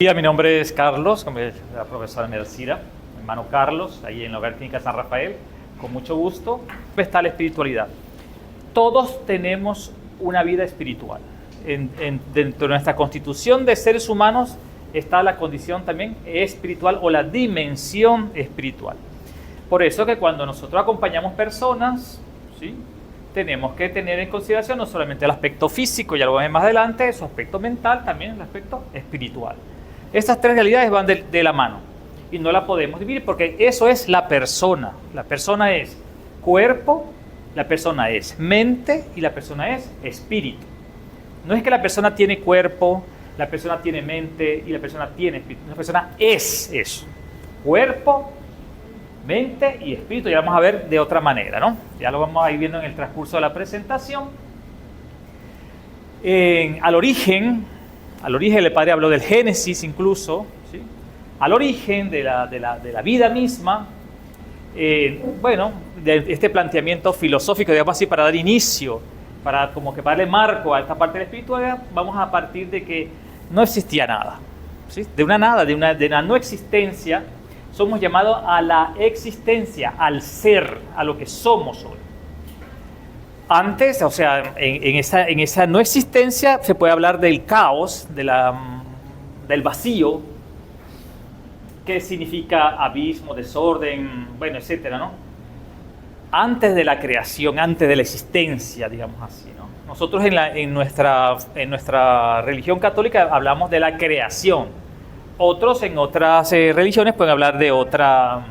Mi nombre es Carlos, como es la profesora Mercira, mi hermano Carlos, ahí en la Hogar Clínica San Rafael, con mucho gusto. Está la espiritualidad. Todos tenemos una vida espiritual. Dentro de nuestra constitución de seres humanos está la condición también espiritual o la dimensión espiritual. Por eso que cuando nosotros acompañamos personas, ¿sí?, tenemos que tener en consideración no solamente el aspecto físico, ya lo vamos a ver más adelante, su aspecto mental, también el aspecto espiritual. Estas tres realidades van de la mano y no la podemos dividir porque eso es la persona. La persona es cuerpo, la persona es mente y la persona es espíritu. No es que la persona tiene cuerpo, la persona tiene mente y la persona tiene espíritu. La persona es eso. Cuerpo, mente y espíritu. Ya vamos a ver de otra manera, ¿no? Ya lo vamos a ir viendo en el transcurso de la presentación. Al origen el Padre habló del Génesis incluso, ¿sí? Al origen de la vida misma, de este planteamiento filosófico, digamos así, para dar inicio, para darle marco a esta parte de la espiritualidad, vamos a partir de que no existía nada, ¿sí? De una no existencia, somos llamados a la existencia, al ser, a lo que somos hoy. Antes, o sea, en esa no existencia se puede hablar del caos, del vacío, que significa abismo, desorden, etcétera, ¿no? Antes de la creación, antes de la existencia, digamos así, ¿no? Nosotros en nuestra religión católica hablamos de la creación. Otros en otras religiones pueden hablar de otro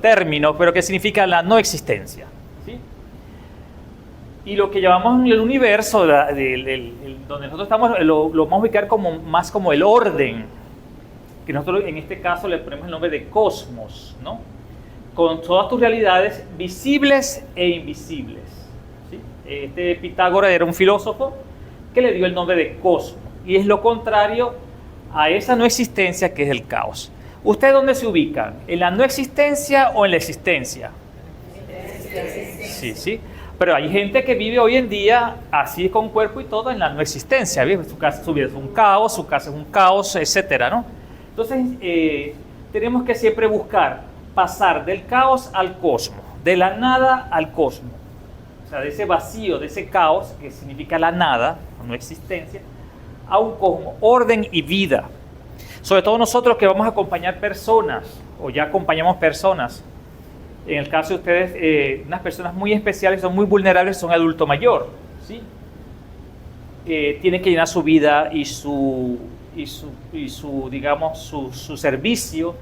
término, pero que significa la no existencia, ¿sí? Y lo que llamamos el universo, donde nosotros estamos, lo vamos a ubicar más como el orden, que nosotros en este caso le ponemos el nombre de cosmos, ¿no? Con todas tus realidades visibles e invisibles, ¿sí? Pitágoras era un filósofo que le dio el nombre de cosmos, y es lo contrario a esa no existencia que es el caos. ¿Ustedes dónde se ubican? ¿En la no existencia o en la existencia? Sí. Pero hay gente que vive hoy en día así con cuerpo y todo en la no existencia. Su vida es un caos, su casa es un caos, etcétera, ¿no? Entonces, tenemos que siempre buscar pasar del caos al cosmos, de la nada al cosmos. O sea, de ese vacío, de ese caos, que significa la nada, no existencia, a un cosmos, orden y vida. Sobre todo nosotros que vamos a acompañar personas, o ya acompañamos personas. En el caso de ustedes, unas personas muy especiales, son muy vulnerables, son adulto mayor, ¿sí? Tienen que llenar su vida y su servicio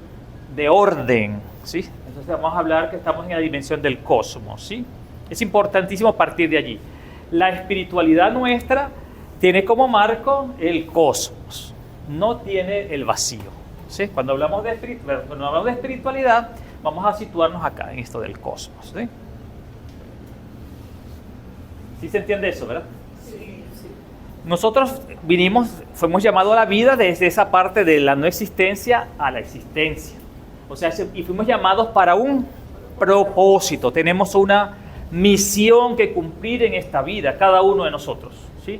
de orden, ¿sí? Entonces vamos a hablar que estamos en la dimensión del cosmos, ¿sí? Es importantísimo partir de allí. La espiritualidad nuestra tiene como marco el cosmos, no tiene el vacío, ¿sí? Cuando hablamos de espiritualidad, vamos a situarnos acá, en esto del cosmos, ¿sí? ¿Sí se entiende eso, verdad? Sí. Nosotros fuimos llamados a la vida desde esa parte de la no existencia a la existencia. O sea, y fuimos llamados para un propósito. Tenemos una misión que cumplir en esta vida, cada uno de nosotros, ¿sí?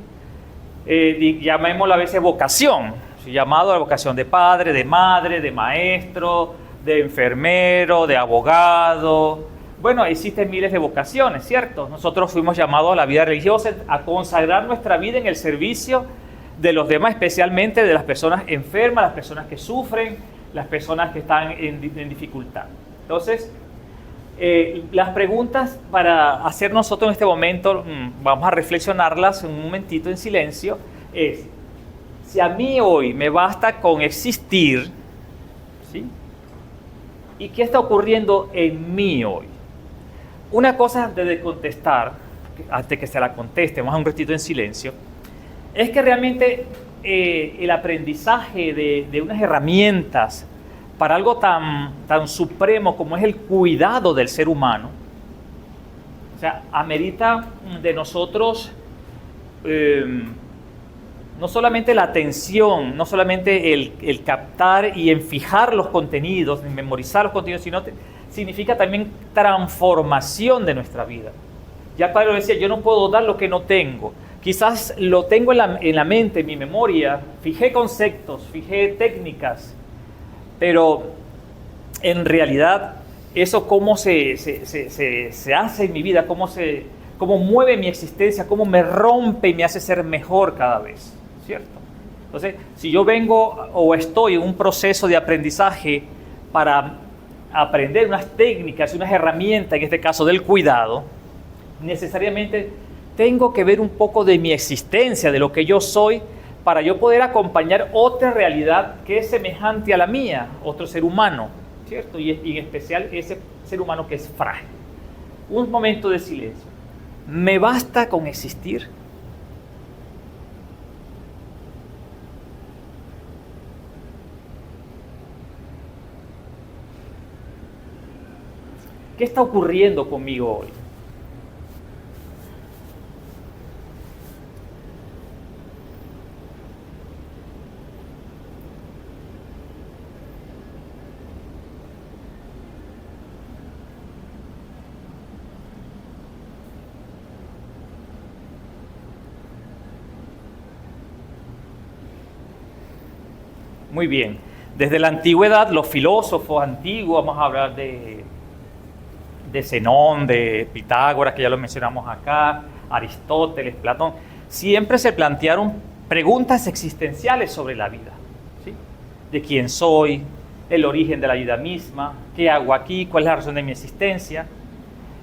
Llamémosla a veces vocación, ¿sí? Llamado a la vocación de padre, de madre, de maestro, de enfermero, de abogado. Existen miles de vocaciones, ¿cierto? Nosotros fuimos llamados a la vida religiosa, a consagrar nuestra vida en el servicio de los demás, especialmente de las personas enfermas, las personas que sufren, las personas que están en dificultad. Entonces, las preguntas para hacer nosotros en este momento, vamos a reflexionarlas un momentito en silencio, es: si a mí hoy me basta con existir, ¿sí? ¿Y qué está ocurriendo en mí hoy? Una cosa antes de contestar, antes que se la conteste, vamos a un ratito en silencio, es que realmente el aprendizaje de unas herramientas para algo tan supremo como es el cuidado del ser humano, o sea, amerita de nosotros no solamente la atención, no solamente el captar y enfijar los contenidos, memorizar los contenidos, sino significa también transformación de nuestra vida. Ya Pablo decía, yo no puedo dar lo que no tengo. Quizás lo tengo en la mente, en mi memoria, fijé conceptos, fijé técnicas, pero en realidad eso cómo se hace en mi vida, cómo mueve mi existencia, cómo me rompe y me hace ser mejor cada vez, ¿cierto? Entonces, si yo vengo o estoy en un proceso de aprendizaje para aprender unas técnicas, unas herramientas, en este caso del cuidado, necesariamente tengo que ver un poco de mi existencia, de lo que yo soy, para yo poder acompañar otra realidad que es semejante a la mía, otro ser humano, ¿cierto? Y en especial ese ser humano que es frágil. Un momento de silencio. ¿Me basta con existir? ¿Qué está ocurriendo conmigo hoy? Muy bien. Desde la antigüedad, los filósofos antiguos, vamos a hablar de Zenón, de Pitágoras, que ya lo mencionamos acá, Aristóteles, Platón, siempre se plantearon preguntas existenciales sobre la vida, ¿sí? De quién soy, el origen de la vida misma, qué hago aquí, cuál es la razón de mi existencia.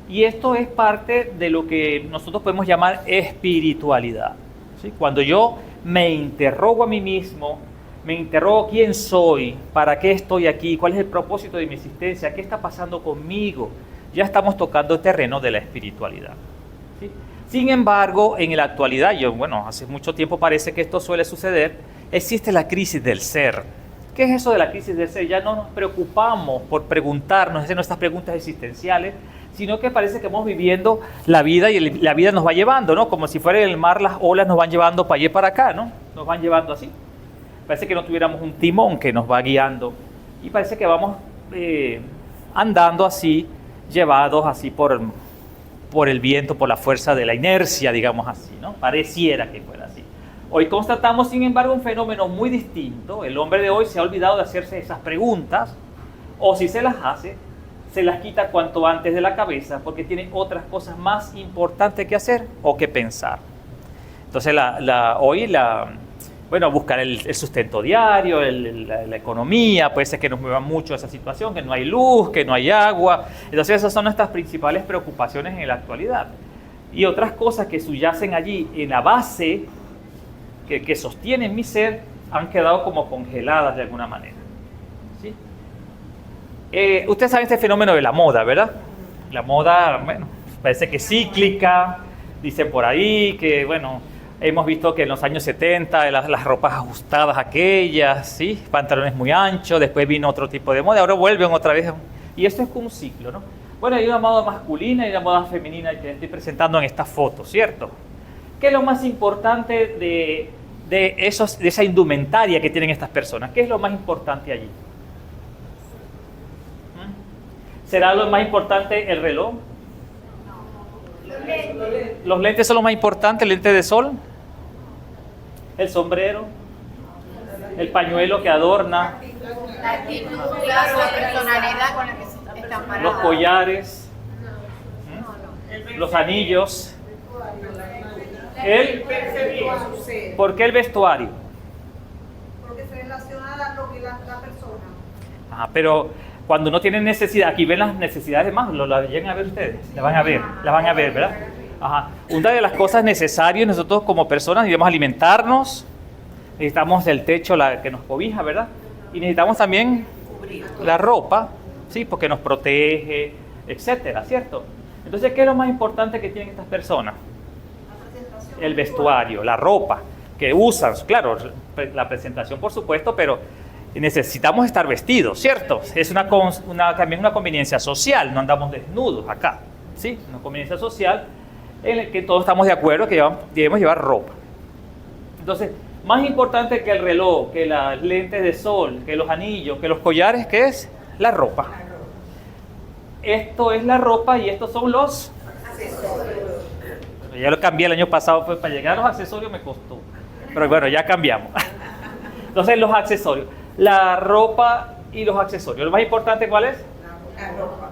Y esto es parte de lo que nosotros podemos llamar espiritualidad, ¿sí? Cuando yo me interrogo a mí mismo, me interrogo quién soy, para qué estoy aquí, cuál es el propósito de mi existencia, qué está pasando conmigo, ya estamos tocando el terreno de la espiritualidad, ¿sí? Sin embargo, en la actualidad, hace mucho tiempo parece que esto suele suceder, existe la crisis del ser. ¿Qué es eso de la crisis del ser? Ya no nos preocupamos por preguntarnos, hacer nuestras preguntas existenciales, sino que parece que vamos viviendo la vida y la vida nos va llevando, ¿no? Como si fuera el mar, las olas nos van llevando para allá y para acá, ¿no? Nos van llevando así. Parece que no tuviéramos un timón que nos va guiando y parece que vamos andando así, llevados así por el viento, por la fuerza de la inercia, digamos así, ¿no? Pareciera que fuera así. Hoy constatamos, sin embargo, un fenómeno muy distinto. El hombre de hoy se ha olvidado de hacerse esas preguntas, o si se las hace, se las quita cuanto antes de la cabeza, porque tiene otras cosas más importantes que hacer o que pensar. Entonces, buscar el sustento diario, la economía, puede ser que nos mueva mucho esa situación, que no hay luz, que no hay agua. Entonces esas son nuestras principales preocupaciones en la actualidad. Y otras cosas que subyacen allí en la base, que sostienen mi ser, han quedado como congeladas de alguna manera, ¿sí? Ustedes saben este fenómeno de la moda, ¿verdad? La moda, parece que es cíclica, dicen por ahí que, hemos visto que en los años 70 las ropas ajustadas aquellas, ¿sí? Pantalones muy anchos, después vino otro tipo de moda, ahora vuelven otra vez. Y esto es como un ciclo, ¿no? Bueno, hay una moda masculina y una moda femenina que estoy presentando en esta foto, ¿cierto? ¿Qué es lo más importante de esa indumentaria que tienen estas personas? ¿Qué es lo más importante allí? ¿Será lo más importante el reloj? ¿Los lentes son lo más importante? ¿El lente de sol? ¿El sombrero? ¿El pañuelo que adorna? La actitud, la personalidad con la que están parados. Los collares, los anillos. ¿Por qué el vestuario? Porque se relaciona a lo que la persona. Pero cuando uno tiene necesidad, aquí ven las necesidades más, ¿la llegan a ver ustedes? La van a ver, ¿verdad? Ajá. Una de las cosas necesarias nosotros como personas debemos alimentarnos, necesitamos el techo que nos cobija, ¿verdad? Y necesitamos también la ropa, ¿sí? Porque nos protege, etcétera, ¿cierto? Entonces, ¿qué es lo más importante que tienen estas personas? El vestuario, la ropa que usan, claro, la presentación por supuesto, pero necesitamos estar vestidos, ¿cierto? Es también una conveniencia social, no andamos desnudos acá, ¿sí? Una conveniencia social en la que todos estamos de acuerdo que debemos llevar ropa. Entonces, más importante que el reloj, que las lentes de sol, que los anillos, que los collares, ¿qué es? La ropa. Esto es la ropa y estos son los accesorios. Ya lo cambié el año pasado, pues para llegar a los accesorios me costó. Pero bueno, ya cambiamos. Entonces, los accesorios. La ropa y los accesorios. ¿Lo más importante cuál es? La ropa.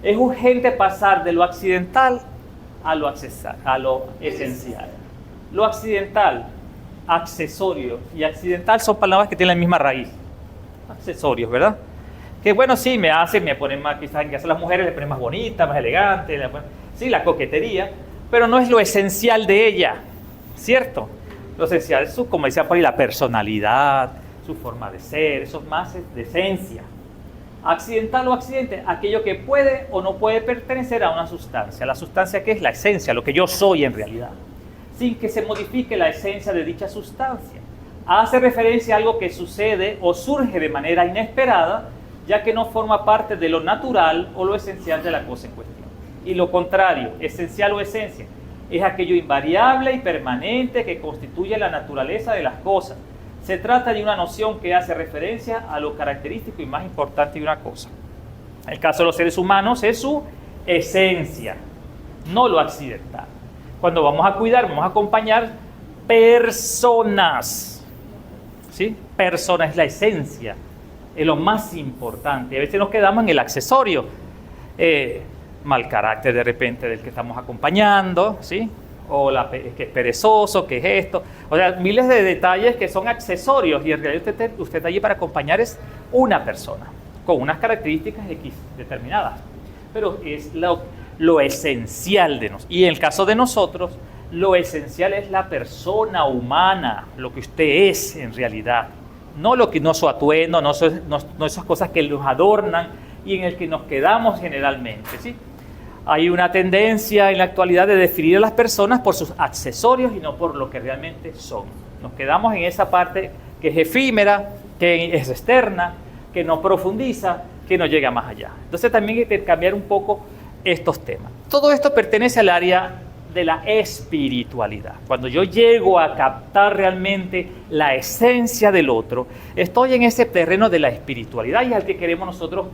Es urgente pasar de lo accidental a lo esencial. Lo accidental, accesorio y accidental son palabras que tienen la misma raíz. Accesorios, ¿verdad? Que bueno, sí, me ponen más, quizás en que hacen las mujeres, le ponen más bonita, más elegante, sí, la coquetería, pero no es lo esencial de ella, ¿cierto? Lo esencial es como decía por ahí, la personalidad, su forma de ser, eso es más de esencia. Accidental o accidente, aquello que puede o no puede pertenecer a una sustancia. La sustancia que es la esencia, lo que yo soy en realidad, sin que se modifique la esencia de dicha sustancia. Hace referencia a algo que sucede o surge de manera inesperada, ya que no forma parte de lo natural o lo esencial de la cosa en cuestión. Y lo contrario, esencial o esencia, es aquello invariable y permanente que constituye la naturaleza de las cosas. Se trata de una noción que hace referencia a lo característico y más importante de una cosa. En el caso de los seres humanos es su esencia, no lo accidental. Cuando vamos a cuidar, vamos a acompañar personas. ¿Sí? Persona es la esencia, es lo más importante. A veces nos quedamos en el accesorio. Mal carácter de repente del que estamos acompañando, ¿sí? O que es perezoso, que es esto. O sea, miles de detalles que son accesorios y en realidad usted está allí para acompañar es una persona con unas características X determinadas. Pero es lo esencial de nosotros. Y en el caso de nosotros, lo esencial es la persona humana, lo que usted es en realidad. No su atuendo, no esas cosas que nos adornan y en el que nos quedamos generalmente, ¿sí? Hay una tendencia en la actualidad de definir a las personas por sus accesorios y no por lo que realmente son. Nos quedamos en esa parte que es efímera, que es externa, que no profundiza, que no llega más allá. Entonces también hay que cambiar un poco estos temas. Todo esto pertenece al área de la espiritualidad. Cuando yo llego a captar realmente la esencia del otro, estoy en ese terreno de la espiritualidad y es al que queremos nosotros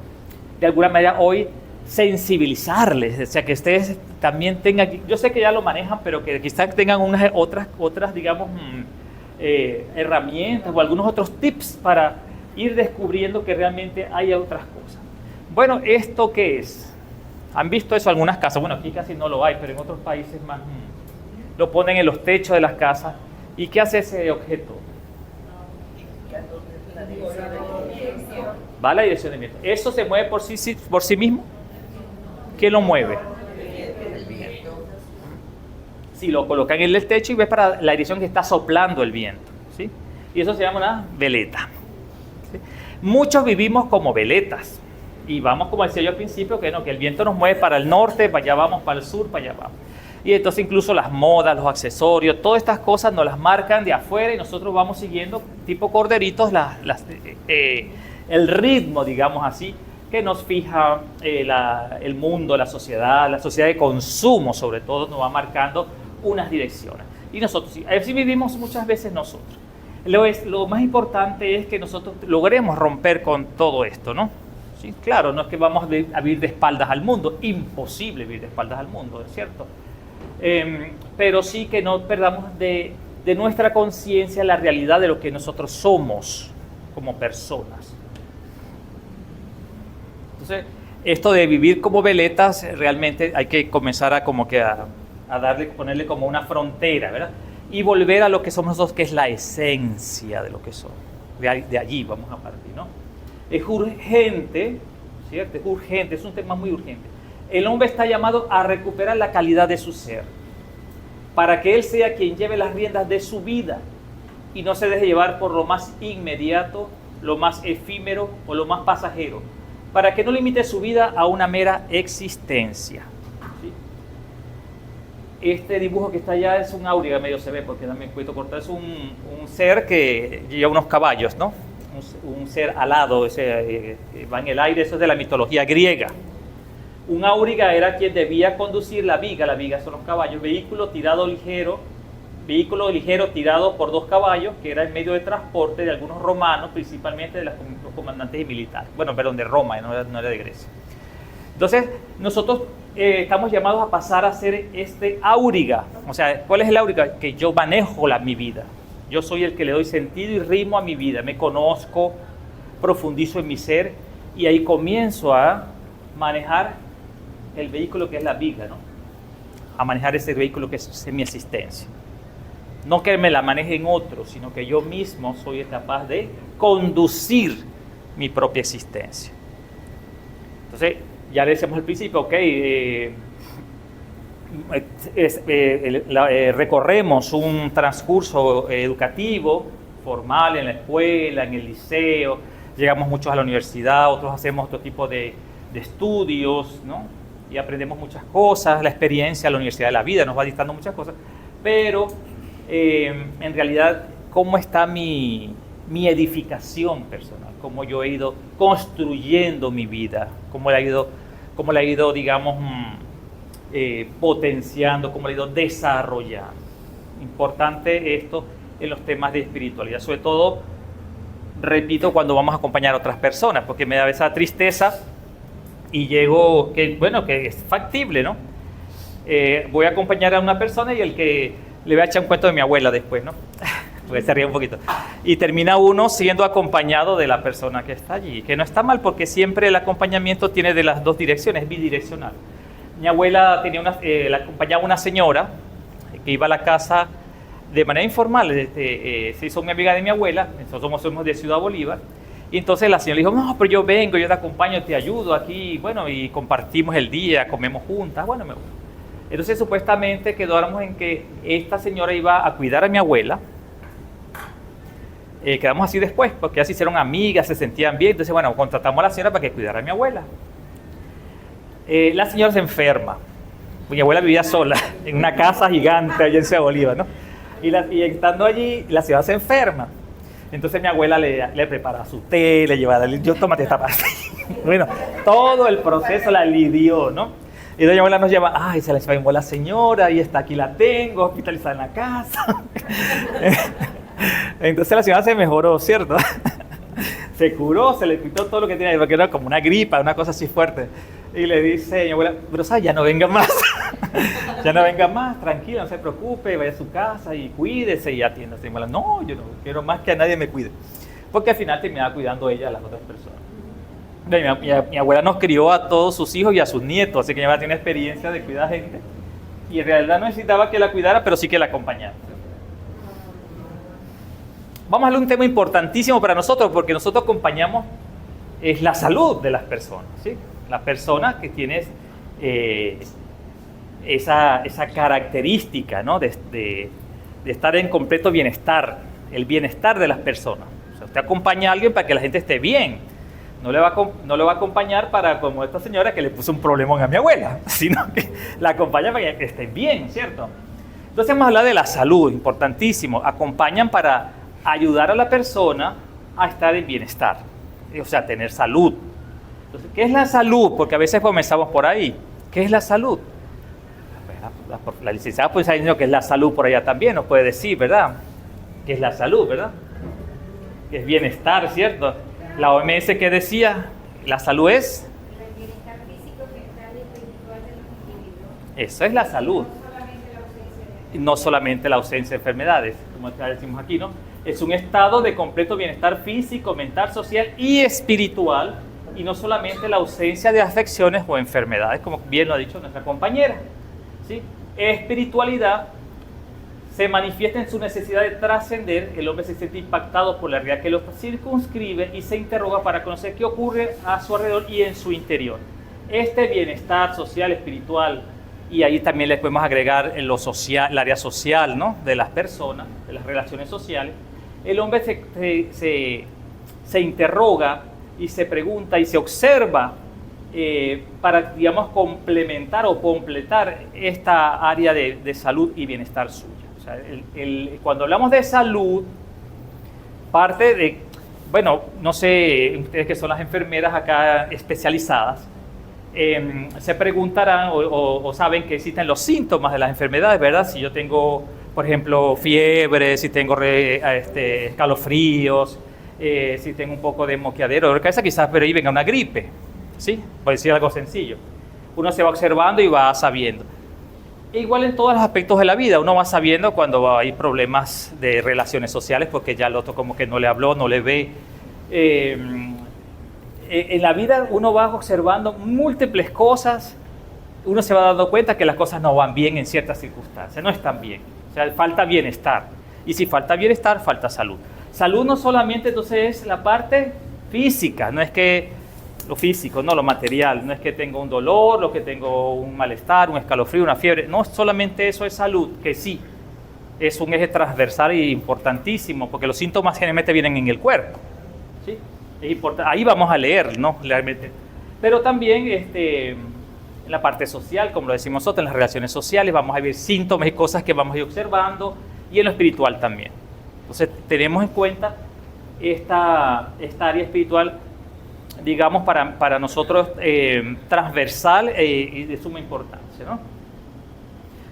de alguna manera hoy sensibilizarles, o sea, que ustedes también tengan, yo sé que ya lo manejan, pero que quizás tengan unas otras digamos, herramientas o algunos otros tips para ir descubriendo que realmente hay otras cosas. Bueno, ¿esto qué es? ¿Han visto eso en algunas casas? Bueno, aquí casi no lo hay, pero en otros países más lo ponen en los techos de las casas. ¿Y qué hace ese objeto? Va a la dirección del viento. ¿Eso se mueve por sí mismo? ¿Quién lo mueve? Si lo colocan en el techo y ves para la dirección que está soplando el viento, ¿sí? Y eso se llama una veleta, ¿sí? Muchos vivimos como veletas y vamos, como decía yo al principio, que el viento nos mueve para el norte, para allá vamos, para el sur, para allá vamos. Y entonces incluso las modas, los accesorios, todas estas cosas nos las marcan de afuera y nosotros vamos siguiendo tipo corderitos el ritmo, digamos así, que nos fija el mundo, la sociedad de consumo sobre todo, nos va marcando unas direcciones. Y nosotros, así vivimos muchas veces nosotros. Lo más importante es que nosotros logremos romper con todo esto, ¿no? ¿Sí? Claro, no es que vamos a vivir de espaldas al mundo, imposible vivir de espaldas al mundo, ¿es cierto? Pero sí que no perdamos de nuestra conciencia la realidad de lo que nosotros somos como personas. Entonces, esto de vivir como veletas, realmente hay que comenzar a ponerle como una frontera, ¿verdad? Y volver a lo que somos nosotros, que es la esencia de lo que somos. De allí vamos a partir, ¿no? Es urgente, ¿cierto? Es urgente, es un tema muy urgente. El hombre está llamado a recuperar la calidad de su ser, para que él sea quien lleve las riendas de su vida y no se deje llevar por lo más inmediato, lo más efímero o lo más pasajero, para que no limite su vida a una mera existencia. ¿Sí? Este dibujo que está allá es un áuriga, medio se ve porque también cuento cortar, es un ser que lleva unos caballos, ¿no? Un ser alado, va en el aire, eso es de la mitología griega. Un áuriga era quien debía conducir la viga son los caballos, vehículo ligero tirado por 2 caballos, que era el medio de transporte de algunos romanos, principalmente de los comandantes y militares. Bueno, perdón, de Roma, no era de Grecia. Entonces, nosotros estamos llamados a pasar a ser áuriga. O sea, ¿cuál es el áuriga? Que yo manejo mi vida. Yo soy el que le doy sentido y ritmo a mi vida. Me conozco, profundizo en mi ser y ahí comienzo a manejar el vehículo que es la vida, ¿no? A manejar ese vehículo que es mi existencia. No que me la manejen otros, sino que yo mismo soy capaz de conducir mi propia existencia. Entonces, ya le decíamos al principio, ok, recorremos un transcurso educativo, formal en la escuela, en el liceo, llegamos muchos a la universidad, otros hacemos otro tipo de estudios, ¿no? Y aprendemos muchas cosas, la experiencia, la universidad de la vida nos va dictando muchas cosas, pero en realidad, ¿cómo está mi edificación personal? ¿Cómo yo he ido construyendo mi vida? ¿Cómo la he ido, digamos, potenciando? ¿Cómo la he ido desarrollando? Importante esto en los temas de espiritualidad, sobre todo, repito, cuando vamos a acompañar a otras personas, porque me da esa tristeza y llego, que es factible, ¿no? Voy a acompañar a una persona y el que le voy a echar un cuento de mi abuela después, ¿no? Porque se ríe un poquito. Y termina uno siendo acompañado de la persona que está allí, que no está mal porque siempre el acompañamiento tiene de las dos direcciones, es bidireccional. Mi abuela la acompañaba una señora que iba a la casa de manera informal, se hizo una amiga de mi abuela, nosotros somos de Ciudad Bolívar, y entonces la señora le dijo, no, pero yo vengo, yo te acompaño, te ayudo aquí, bueno, y compartimos el día, comemos juntas, bueno, me gusta. Entonces supuestamente quedamos en que esta señora iba a cuidar a mi abuela. Quedamos así después, porque ya se hicieron amigas, se sentían bien, entonces bueno, contratamos a la señora para que cuidara a mi abuela. La señora se enferma. Mi abuela vivía sola, en una casa gigante allá en Ciudad Bolívar, ¿no? Y estando allí, la señora se enferma. Entonces mi abuela le prepara su té, le lleva, yo tómate esta pastilla. Bueno, todo el proceso la lidió, ¿no? Y doña abuela nos lleva, ay, se la enfermó la señora y está aquí la tengo, hospitalizada en la casa. Entonces la señora se mejoró, ¿cierto? Se curó, se le quitó todo lo que tenía, porque era como una gripa, una cosa así fuerte. Y le dice mi abuela, pero ¿sabes? Ya no venga más. Ya no venga más, tranquila, no se preocupe, vaya a su casa y cuídese y atiéndase. Mi abuela, no, yo no quiero más que a nadie me cuide. Porque al final terminaba cuidando ella a las otras personas. Mi abuela nos crió a todos sus hijos y a sus nietos, así que mi abuela tiene experiencia de cuidar gente. Y en realidad no necesitaba que la cuidara, pero sí que la acompañara. Vamos a hablar de un tema importantísimo para nosotros, porque nosotros acompañamos es la salud de las personas, ¿sí? Las personas que tienen esa característica, ¿no? de estar en completo bienestar, el bienestar de las personas. O sea, usted acompaña a alguien para que la gente esté bien. No le va a acompañar para, como esta señora que le puso un problemón a mi abuela, sino que la acompaña para que esté bien, ¿cierto? Entonces vamos a hablar de la salud, importantísimo. Acompañan para ayudar a la persona a estar en bienestar, o sea, tener salud. Entonces, ¿qué es la salud? Porque a veces comenzamos por ahí. ¿Qué es la salud? La licenciada puede estar diciendo que es la salud por allá también, nos puede decir, ¿verdad? ¿Qué es la salud, verdad? Que es bienestar, ¿cierto? La OMS, ¿qué decía? La salud es... El bienestar físico, mental y espiritual de los individuos. Eso es la salud. No solamente la ausencia de enfermedades, como decimos aquí, ¿no? Es un estado de completo bienestar físico, mental, social y espiritual, y no solamente la ausencia de afecciones o enfermedades, como bien lo ha dicho nuestra compañera, ¿sí? Espiritualidad se manifiesta en su necesidad de trascender. El hombre se siente impactado por la realidad que lo circunscribe y se interroga para conocer qué ocurre a su alrededor y en su interior. Este bienestar social, espiritual, y ahí también le podemos agregar en lo social, el área social, ¿no? De las personas, de las relaciones sociales. El hombre se interroga y se pregunta y se observa para, digamos, complementar o completar esta área de salud y bienestar suya. O sea, cuando hablamos de salud, parte de, bueno, no sé, ustedes que son las enfermeras acá especializadas, se preguntarán o saben que existen los síntomas de las enfermedades, ¿verdad? Si yo tengo, por ejemplo, fiebre, si tengo escalofríos, si tengo un poco de moqueadero de cabeza, quizás por ahí venga una gripe, ¿sí? Por decir algo sencillo. Uno se va observando y va sabiendo. E igual en todos los aspectos de la vida, uno va sabiendo cuando hay problemas de relaciones sociales porque ya el otro como que no le habló, no le ve. En la vida uno va observando múltiples cosas, uno se va dando cuenta que las cosas no van bien en ciertas circunstancias, no están bien, o sea, falta bienestar. Y si falta bienestar, falta salud. Salud no solamente entonces es la parte física, no es que lo físico, no lo material, no es que tengo un dolor, lo que tengo un malestar, un escalofrío, una fiebre, no solamente eso es salud, que sí, es un eje transversal e importantísimo, porque los síntomas generalmente vienen en el cuerpo, ¿sí? Es importante, ahí vamos a leer, ¿no? Realmente. Pero también en la parte social, como lo decimos nosotros, en las relaciones sociales, vamos a ver síntomas y cosas que vamos a ir observando, y en lo espiritual también. Entonces, tenemos en cuenta esta área espiritual, digamos, para nosotros transversal y de suma importancia, ¿no?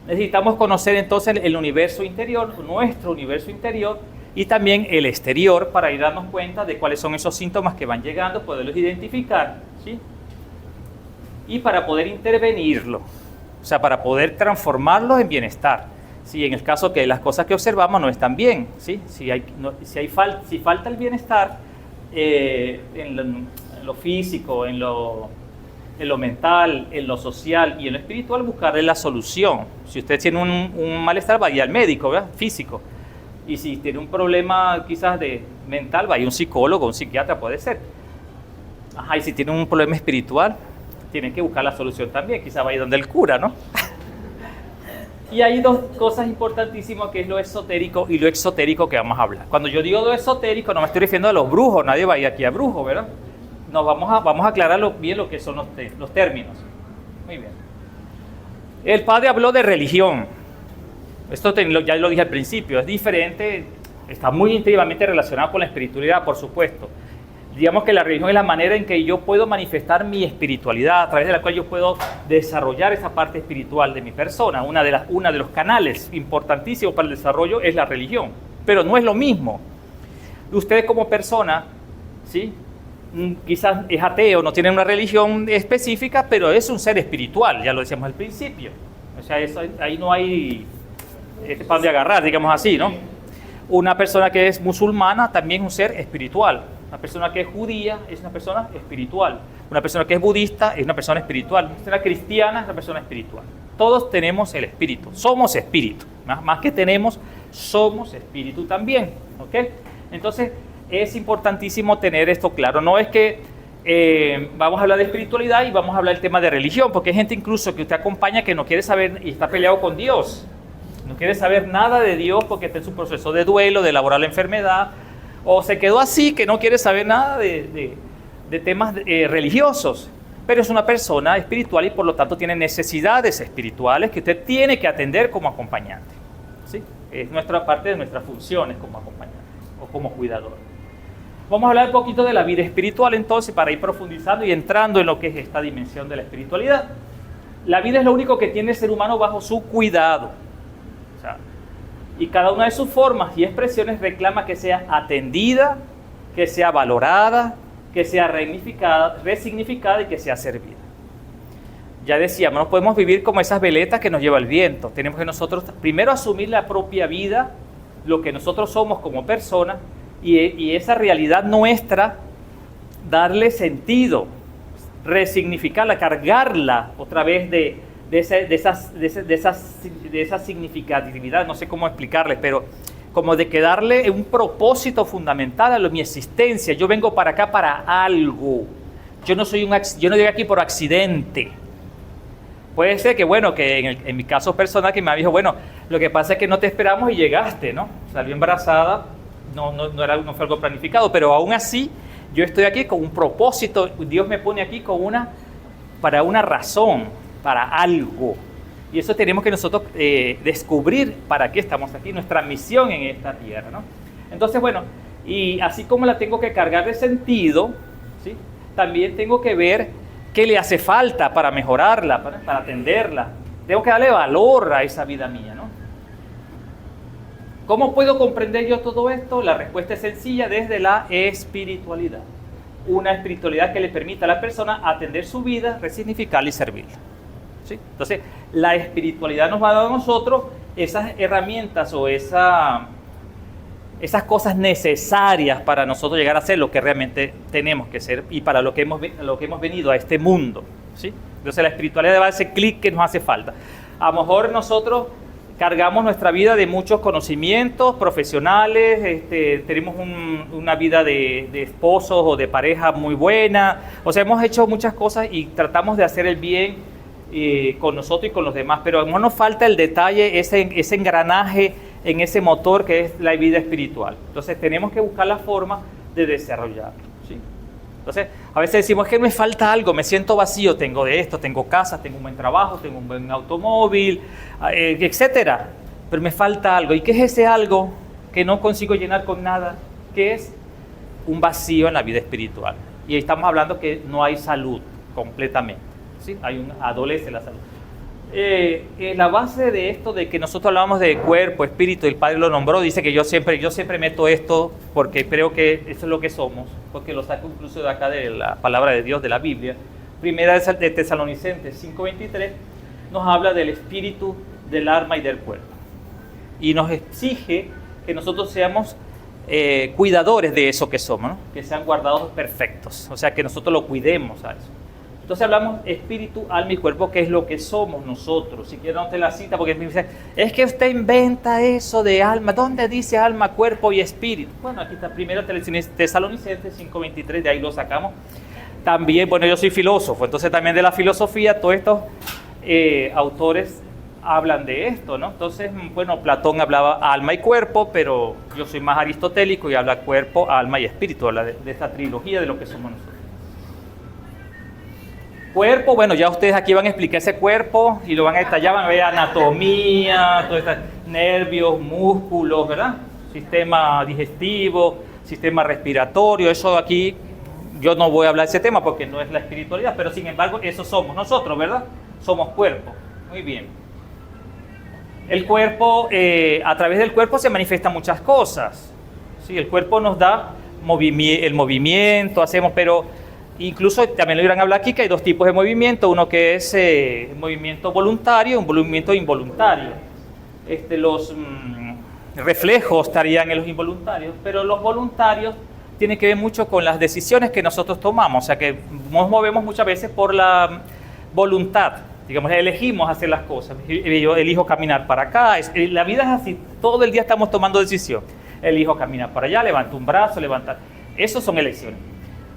Necesitamos conocer entonces el universo interior, nuestro universo interior, y también el exterior para ir darnos cuenta de cuáles son esos síntomas que van llegando, poderlos identificar, ¿sí? Y para poder intervenirlo, o sea, para poder transformarlos en bienestar. Si en el caso que las cosas que observamos no están bien, ¿sí? Si falta el bienestar en lo físico, en lo mental, en lo social y en lo espiritual, buscarle la solución. Si usted tiene un malestar, vaya al médico, ¿verdad? Físico. Y si tiene un problema quizás de mental, vaya a un psicólogo, un psiquiatra, puede ser. Ajá, y si tiene un problema espiritual, tiene que buscar la solución también, quizás vaya donde el cura, ¿no? Y hay dos cosas importantísimas, que es lo esotérico y lo exotérico, que vamos a hablar. Cuando yo digo lo esotérico, no me estoy refiriendo a los brujos, nadie va a ir aquí a brujos, ¿verdad? No, vamos a aclarar bien lo que son los términos. Muy bien. El padre habló de religión. Esto ya lo dije al principio, es diferente, está muy íntimamente relacionado con la espiritualidad, por supuesto. Digamos que la religión es la manera en que yo puedo manifestar mi espiritualidad, a través de la cual yo puedo desarrollar esa parte espiritual de mi persona. Una de los canales importantísimos para el desarrollo es la religión, pero no es lo mismo. Usted como persona, ¿sí? Quizás es ateo, no tiene una religión específica, pero es un ser espiritual, ya lo decíamos al principio. O sea, ahí no hay pan de agarrar, digamos así, ¿no? Una persona que es musulmana también es un ser espiritual. Una persona que es judía es una persona espiritual. Una persona que es budista es una persona espiritual. Una persona cristiana es una persona espiritual. Todos tenemos el espíritu, somos espíritu. Más que tenemos, somos espíritu también, ¿ok? Entonces, es importantísimo tener esto claro. No es que vamos a hablar de espiritualidad y vamos a hablar del tema de religión, porque hay gente incluso que usted acompaña que no quiere saber y está peleado con Dios. No quiere saber nada de Dios porque está en su proceso de duelo, de elaborar la enfermedad, o se quedó así, que no quiere saber nada de temas religiosos, pero es una persona espiritual y por lo tanto tiene necesidades espirituales que usted tiene que atender como acompañante, ¿sí? Es nuestra parte de nuestras funciones como acompañante o como cuidador. Vamos a hablar un poquito de la vida espiritual entonces, para ir profundizando y entrando en lo que es esta dimensión de la espiritualidad. La vida es lo único que tiene el ser humano bajo su cuidado. Y cada una de sus formas y expresiones reclama que sea atendida, que sea valorada, que sea resignificada y que sea servida. Ya decíamos, no podemos vivir como esas veletas que nos lleva el viento. Tenemos que nosotros primero asumir la propia vida, lo que nosotros somos como personas, y esa realidad nuestra, darle sentido, resignificarla, cargarla otra vez de esa significatividad, no sé cómo explicarles, pero como de que darle un propósito fundamental a mi existencia. Yo vengo para acá para algo. Yo no llegué aquí por accidente. Puede ser que, bueno, que en mi caso personal, que me dijo, bueno, lo que pasa es que no te esperamos y llegaste, ¿no? Salió embarazada, no fue algo planificado, pero aún así yo estoy aquí con un propósito. Dios me pone aquí para una razón, para algo. Y eso tenemos que nosotros descubrir para qué estamos aquí, nuestra misión en esta tierra, ¿no? Entonces, bueno, y así como la tengo que cargar de sentido, ¿sí? También tengo que ver qué le hace falta para mejorarla, para atenderla. Tengo que darle valor a esa vida mía, ¿no? ¿Cómo puedo comprender yo todo esto? La respuesta es sencilla, desde la espiritualidad. Una espiritualidad que le permita a la persona atender su vida, resignificarla y servirla. ¿sí? Entonces, la espiritualidad nos va a dar a nosotros esas herramientas o esas cosas necesarias para nosotros llegar a ser lo que realmente tenemos que ser y para lo que hemos venido a este mundo, ¿sí? Entonces, la espiritualidad va a ese clic que nos hace falta. A lo mejor nosotros cargamos nuestra vida de muchos conocimientos profesionales, tenemos una vida de esposos o de pareja muy buena, o sea, hemos hecho muchas cosas y tratamos de hacer el bien con nosotros y con los demás, pero no nos falta el detalle, ese engranaje en ese motor que es la vida espiritual. Entonces tenemos que buscar la forma de desarrollarlo, ¿sí? Entonces, a veces decimos, es que me falta algo, me siento vacío, tengo de esto, tengo casa, tengo un buen trabajo, tengo un buen automóvil, etcétera, pero me falta algo. ¿Y qué es ese algo que no consigo llenar con nada? ¿Qué es? Un vacío en la vida espiritual. Y estamos hablando que no hay salud completamente, ¿sí? Adolece la salud. La base de esto, de que nosotros hablamos de cuerpo, espíritu, el Padre lo nombró, dice que yo siempre meto esto porque creo que eso es lo que somos, porque lo saco incluso de acá de la palabra de Dios, de la Biblia. Primera de Tesalonicenses 5:23 nos habla del espíritu, del alma y del cuerpo. Y nos exige que nosotros seamos cuidadores de eso que somos, ¿no? Que sean guardados perfectos, o sea, que nosotros lo cuidemos a eso. Entonces hablamos espíritu, alma y cuerpo, que es lo que somos nosotros. Si quieren usted la cita, porque me dice, es que usted inventa eso de alma. ¿Dónde dice alma, cuerpo y espíritu? Bueno, aquí está primero Tesalonicenses 5:23, de ahí lo sacamos. También, bueno, yo soy filósofo, entonces también de la filosofía, todos estos autores hablan de esto, ¿no? Entonces, bueno, Platón hablaba alma y cuerpo, pero yo soy más aristotélico y habla cuerpo, alma y espíritu, habla de esta trilogía de lo que somos nosotros. Cuerpo, bueno, ya ustedes aquí van a explicar ese cuerpo y lo van a detallar, van a ver anatomía, todos estos nervios, músculos, ¿verdad? Sistema digestivo, sistema respiratorio, eso aquí yo no voy a hablar de ese tema porque no es la espiritualidad, pero sin embargo eso somos nosotros, ¿verdad? Somos cuerpo. Muy bien. El cuerpo, a través del cuerpo se manifiestan muchas cosas. Sí, el cuerpo nos da el movimiento, hacemos, pero incluso también lo irán a hablar aquí que hay dos tipos de movimiento, uno que es movimiento voluntario y un movimiento involuntario. Los reflejos estarían en los involuntarios, pero los voluntarios tienen que ver mucho con las decisiones que nosotros tomamos, o sea que nos movemos muchas veces por la voluntad, digamos, elegimos hacer las cosas. Yo elijo caminar para acá, la vida es así, todo el día estamos tomando decisión, elijo caminar para allá, levanto un brazo, esos son elecciones.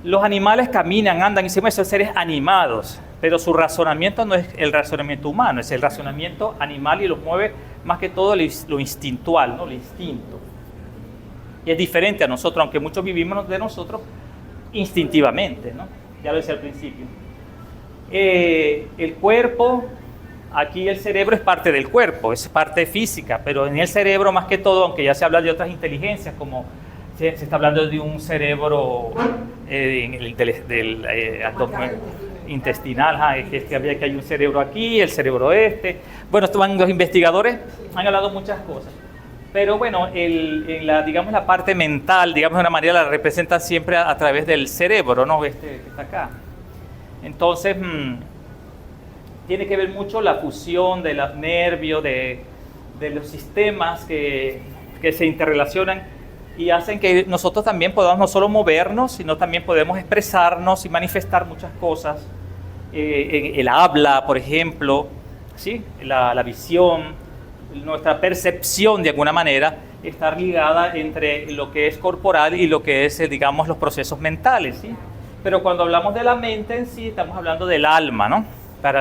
Los animales caminan, andan y se mueven, son seres animados, pero su razonamiento no es el razonamiento humano, es el razonamiento animal y los mueve más que todo lo instintual, ¿no? El instinto. Y es diferente a nosotros, aunque muchos vivimos de nosotros instintivamente, ¿no? Ya lo decía al principio. El cuerpo, aquí el cerebro es parte del cuerpo, es parte física, pero en el cerebro más que todo, aunque ya se habla de otras inteligencias como se está hablando de un cerebro del abdomen intestinal, que hay un cerebro aquí, el cerebro Bueno, los investigadores han hablado muchas cosas. Pero bueno, digamos la parte mental, digamos de una manera, la representan siempre a través del cerebro, ¿no? Que está acá. Entonces, tiene que ver mucho la fusión de los nervios, de los sistemas que se interrelacionan y hacen que nosotros también podamos no solo movernos, sino también podemos expresarnos y manifestar muchas cosas. El habla, por ejemplo, ¿sí? La visión, nuestra percepción de alguna manera está ligada entre lo que es corporal y lo que es, digamos, los procesos mentales, ¿sí? Pero cuando hablamos de la mente en sí, estamos hablando del alma, ¿no?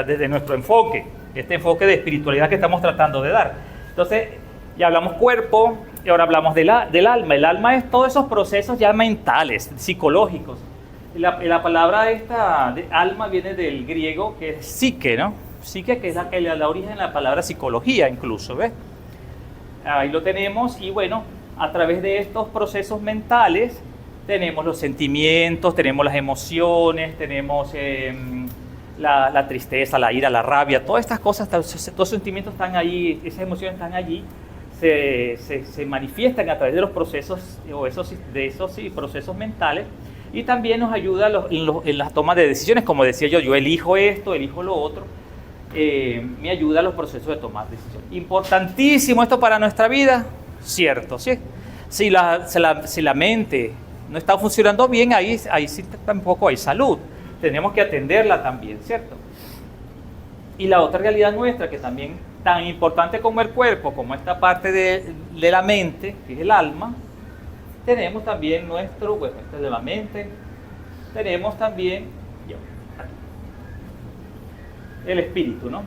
Desde nuestro enfoque, este enfoque de espiritualidad que estamos tratando de dar. Entonces, ya hablamos cuerpo y ahora hablamos del alma. El alma es todos esos procesos ya mentales, psicológicos. La palabra esta de alma viene del griego que es psique, ¿no? Psique, que es la origen de la palabra psicología incluso, ¿ves? Ahí lo tenemos y bueno, a través de estos procesos mentales tenemos los sentimientos, tenemos las emociones, tenemos la tristeza, la ira, la rabia, todas estas cosas, todos esos sentimientos están allí, esas emociones están allí, se manifiestan a través de los procesos, de esos procesos mentales, y también nos ayuda en las tomas de decisiones, como decía yo elijo esto, elijo lo otro, me ayuda a los procesos de tomar decisiones. Importantísimo esto para nuestra vida, cierto, ¿sí? Si la mente no está funcionando bien, ahí sí tampoco hay salud. Tenemos que atenderla también, ¿cierto? Y la otra realidad nuestra, que también tan importante como el cuerpo, como esta parte de la mente, que es el alma, tenemos también esto es de la mente, tenemos también el espíritu, ¿no?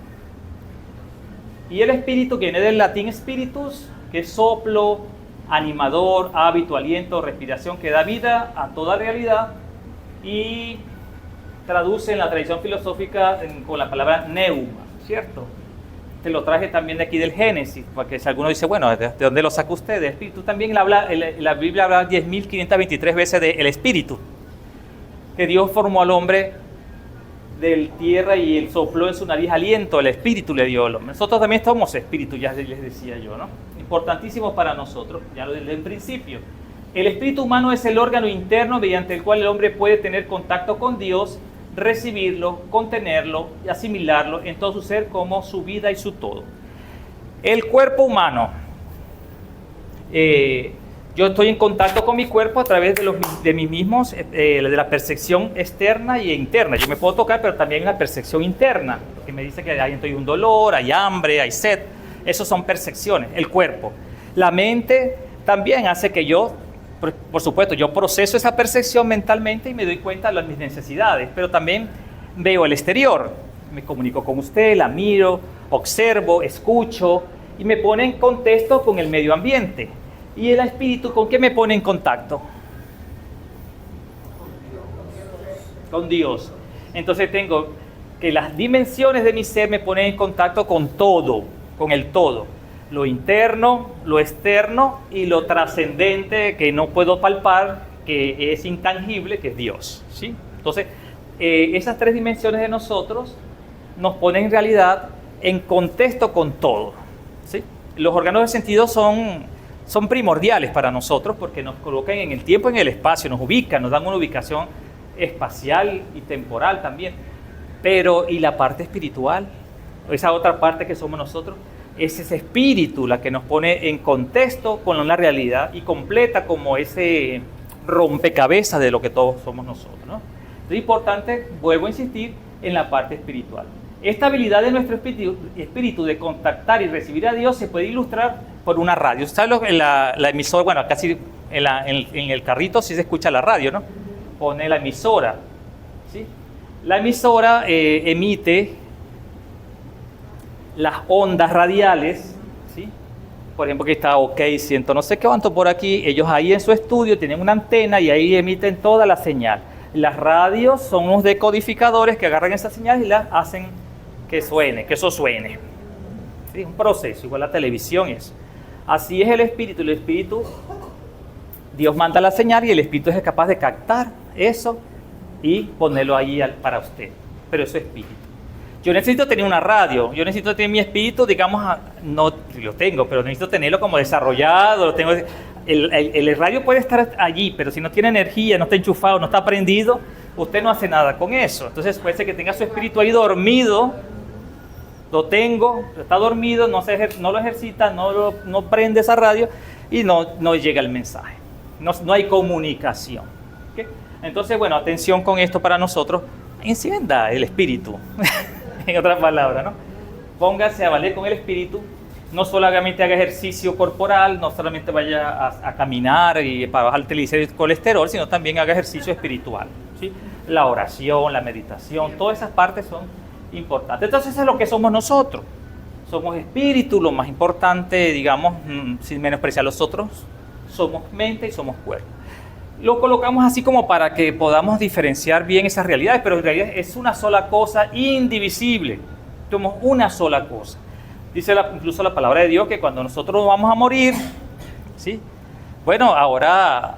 Y el espíritu viene del latín spiritus, que es soplo, animador, hábito, aliento, respiración, que da vida a toda realidad, y traduce en la tradición filosófica con la palabra neuma, ¿cierto? Te lo traje también de aquí del Génesis, porque si alguno dice, bueno, ¿de dónde lo saca usted? El espíritu también la Biblia habla 10.523 veces del espíritu, que Dios formó al hombre del tierra y él sopló en su nariz aliento, el espíritu le dio al hombre. Nosotros también somos espíritu, ya les decía yo, ¿no? Importantísimo para nosotros, ya lo desde el principio. El espíritu humano es el órgano interno mediante el cual el hombre puede tener contacto con Dios, recibirlo, contenerlo y asimilarlo en todo su ser como su vida y su todo. El cuerpo humano, yo estoy en contacto con mi cuerpo a través de mis mismos, de la percepción externa y interna. Yo me puedo tocar, pero también una percepción interna, que me dice que hay un dolor, hay hambre, hay sed. Esas son percepciones, el cuerpo. La mente también hace que yo, por supuesto, yo proceso esa percepción mentalmente y me doy cuenta de mis necesidades, pero también veo el exterior. Me comunico con usted, la miro, observo, escucho y me pone en contexto con el medio ambiente. ¿Y el espíritu con qué me pone en contacto? Con Dios. Entonces tengo que las dimensiones de mi ser me ponen en contacto con todo, con el todo. Lo interno, lo externo y lo trascendente que no puedo palpar, que es intangible, que es Dios, ¿sí? Entonces, esas tres dimensiones de nosotros nos ponen en realidad en contexto con todo, ¿sí? Los órganos de sentido son primordiales para nosotros porque nos colocan en el tiempo y en el espacio, nos ubican, nos dan una ubicación espacial y temporal también. Pero, ¿y la parte espiritual? Esa otra parte que somos nosotros, es ese espíritu la que nos pone en contexto con la realidad y completa como ese rompecabezas de lo que todos somos nosotros, ¿no? Es importante, vuelvo a insistir, en la parte espiritual. Esta habilidad de nuestro espíritu de contactar y recibir a Dios se puede ilustrar por una radio. ¿Sabes la emisora? Bueno, casi en el carrito sí se escucha la radio, ¿no? Pone la emisora, ¿sí? La emisora emite las ondas radiales, ¿sí? Por ejemplo, que está OK 100, no sé qué cuánto por aquí. Ellos ahí en su estudio tienen una antena y ahí emiten toda la señal. Las radios son unos decodificadores que agarran esa señal y la hacen que suene, que eso suene. ¿Sí? Un proceso, igual la televisión es. Así es el espíritu. El espíritu, Dios manda la señal y el espíritu es capaz de captar eso y ponerlo ahí para usted. Pero eso es espíritu. Yo necesito tener una radio, yo necesito tener mi espíritu, digamos, no lo tengo, pero necesito tenerlo como desarrollado, lo tengo. El radio puede estar allí, pero si no tiene energía, no está enchufado, no está prendido, usted no hace nada con eso. Entonces puede ser que tenga su espíritu ahí dormido, lo tengo, está dormido, no lo ejercita, no prende esa radio y no llega el mensaje. No hay comunicación. ¿Okay? Entonces, bueno, atención con esto para nosotros. Encienda el espíritu, en otras palabras, ¿no? Póngase a valer con el espíritu. No solamente haga ejercicio corporal, no solamente vaya a caminar y para bajar el triglicéridos y colesterol, sino también haga ejercicio espiritual, ¿sí? La oración, la meditación, todas esas partes son importantes. Entonces, eso es lo que somos nosotros. Somos espíritu, lo más importante, digamos, sin menospreciar a los otros, somos mente y somos cuerpo. Lo colocamos así como para que podamos diferenciar bien esas realidades, pero en realidad es una sola cosa indivisible. Somos una sola cosa. Dice incluso la palabra de Dios que cuando nosotros vamos a morir, ¿sí? Bueno, ahora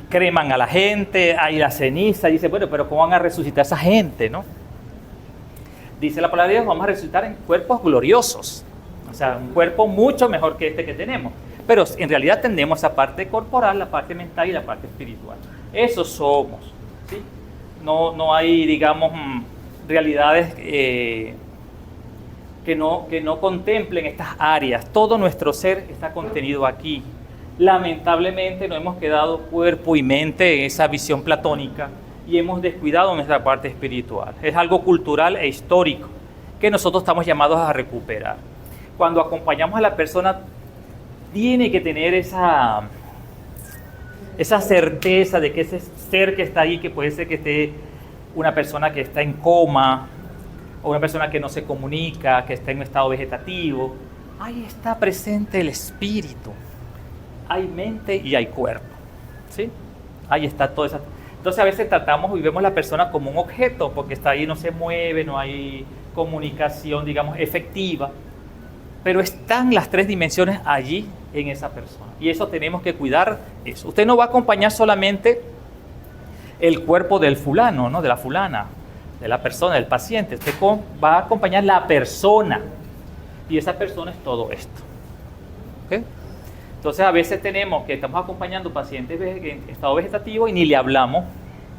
creman a la gente, hay la ceniza, dice, bueno, pero ¿cómo van a resucitar a esa gente, no? Dice la palabra de Dios, vamos a resucitar en cuerpos gloriosos, o sea, un cuerpo mucho mejor que este que tenemos. Pero en realidad tenemos esa parte corporal, la parte mental y la parte espiritual. Eso somos, ¿sí? No hay, digamos, realidades que no contemplen estas áreas. Todo nuestro ser está contenido aquí. Lamentablemente nos hemos quedado cuerpo y mente en esa visión platónica y hemos descuidado nuestra parte espiritual. Es algo cultural e histórico que nosotros estamos llamados a recuperar. Cuando acompañamos a la persona, tiene que tener esa certeza de que ese ser que está ahí, que puede ser que esté una persona que está en coma, o una persona que no se comunica, que está en un estado vegetativo, ahí está presente el espíritu. Hay mente y hay cuerpo, ¿sí? Ahí está todo eso. Entonces a veces tratamos y vemos a la persona como un objeto, porque está ahí, no se mueve, no hay comunicación, digamos, efectiva. Pero están las tres dimensiones allí en esa persona. Y eso tenemos que cuidar eso. Usted no va a acompañar solamente el cuerpo del fulano, ¿no? De la fulana, de la persona, del paciente. Usted va a acompañar la persona. Y esa persona es todo esto. ¿Okay? Entonces a veces tenemos que estamos acompañando pacientes en estado vegetativo y ni le hablamos,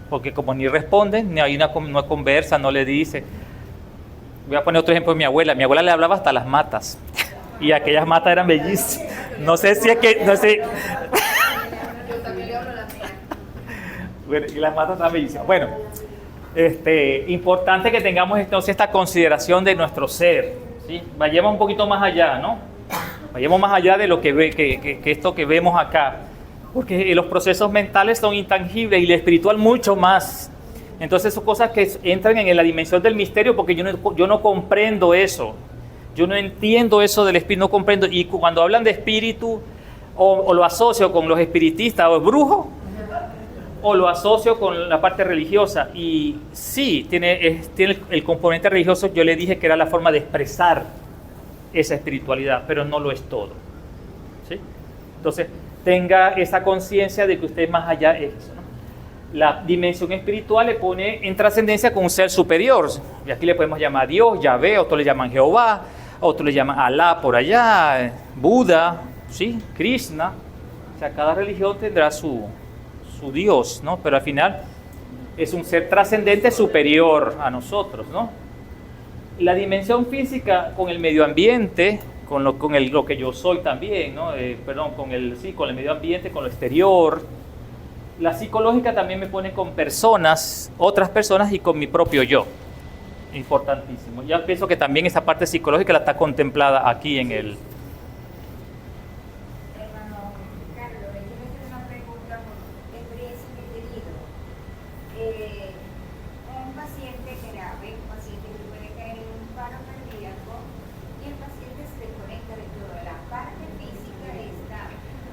porque como ni responden, ni hay no conversa, no le dice. Voy a poner otro ejemplo de mi abuela. Mi abuela le hablaba hasta las matas. Y aquellas matas eran bellísimas. No sé si es que, no sé. Yo también le hablo a la mía. Bueno, y las matas están bellísimas. Bueno, importante que tengamos entonces esta consideración de nuestro ser, ¿sí? Vayamos un poquito más allá, ¿no? Vayamos más allá de lo que esto que vemos acá. Porque los procesos mentales son intangibles y el espiritual mucho más. Entonces son cosas que entran en la dimensión del misterio porque yo no comprendo eso. Yo no entiendo eso del espíritu, no comprendo. Y cuando hablan de espíritu, o lo asocio con los espiritistas o brujos, o lo asocio con la parte religiosa. Y sí, tiene el componente religioso, yo le dije que era la forma de expresar esa espiritualidad, pero no lo es todo. ¿Sí? Entonces, tenga esa conciencia de que usted más allá es eso, ¿no? La dimensión espiritual le pone en trascendencia con un ser superior. Y aquí le podemos llamar Dios, Yahvé, otros le llaman Jehová, otros le llaman Alá por allá, Buda, ¿sí? Krishna. O sea, cada religión tendrá su Dios, ¿no? Pero al final es un ser trascendente superior a nosotros, ¿no? La dimensión física con el medio ambiente, con lo que yo soy también, ¿no? Con el medio ambiente, con lo exterior. La psicológica también me pone con personas, otras personas y con mi propio yo. Importantísimo. Ya pienso que también esa parte psicológica la está contemplada aquí en el... Hermano Carlos, yo me hice una pregunta por experiencia que he tenido. Un paciente grave, un paciente que puede caer en un paro cardíaco y el paciente se desconecta de toda la parte física,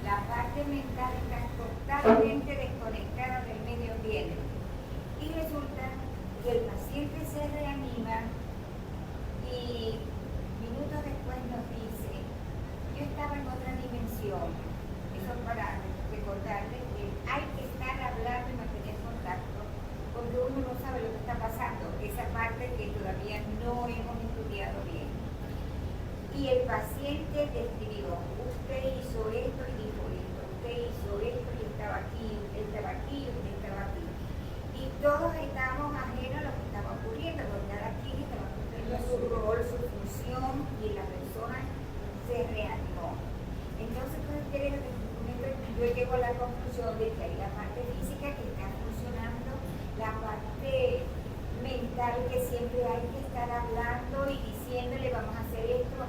la parte mental está totalmente desconectada del medio ambiente. Y resulta que el paciente se reanima y minutos después nos dice, yo estaba en otra dimensión. Eso para recordarle que hay que estar hablando y mantener contacto, porque uno no sabe lo que está pasando, esa parte que todavía no hemos estudiado bien. Y el paciente describió, usted hizo esto y dijo esto, usted hizo esto y estaba aquí, usted estaba aquí, usted estaba aquí. Y todos estábamos ajenos a lo que estaba ocurriendo, porque cada quien estaba cumpliendo su rol, su función, y la persona se reanimó. Entonces, yo llego a la conclusión de que hay la parte física que está funcionando, la parte mental que siempre hay que estar hablando y diciéndole vamos a hacer esto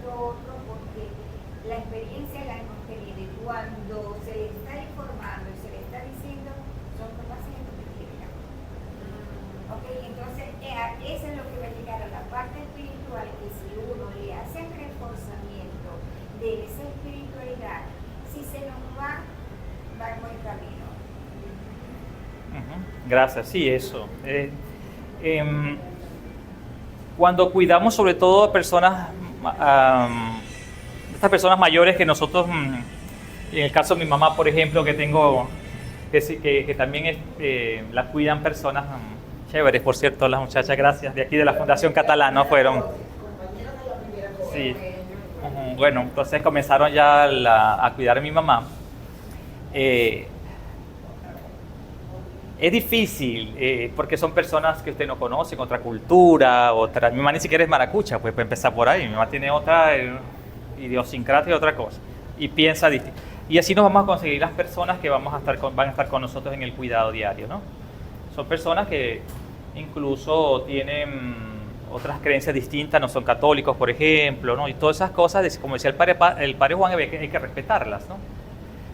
otro, porque la experiencia la hemos tenido y cuando se le está informando y se le está diciendo, son capaces de repetirla. Ok, entonces eso es lo que va a llegar a la parte espiritual, que si uno le hace el reforzamiento de esa espiritualidad, si se nos va en buen camino. Gracias, sí, eso. Cuando cuidamos sobre todo a personas, estas personas mayores que nosotros, en el caso de mi mamá, por ejemplo, que tengo, que también la cuidan personas chéveres, por cierto, las muchachas, gracias, de aquí de la Fundación Catalán, ¿no? Fueron. Sí. Bueno, entonces comenzaron ya a cuidar a mi mamá. Es difícil, porque son personas que usted no conoce, otra cultura, otra... Mi mamá ni siquiera es maracucha, pues puede empezar por ahí. Mi mamá tiene otra idiosincrasia y otra cosa. Y piensa distinto. Y así nos vamos a conseguir las personas que van a estar con nosotros en el cuidado diario, ¿no? Son personas que incluso tienen otras creencias distintas, no son católicos, por ejemplo, ¿no? Y todas esas cosas, como decía el padre Juan, hay que respetarlas, ¿no?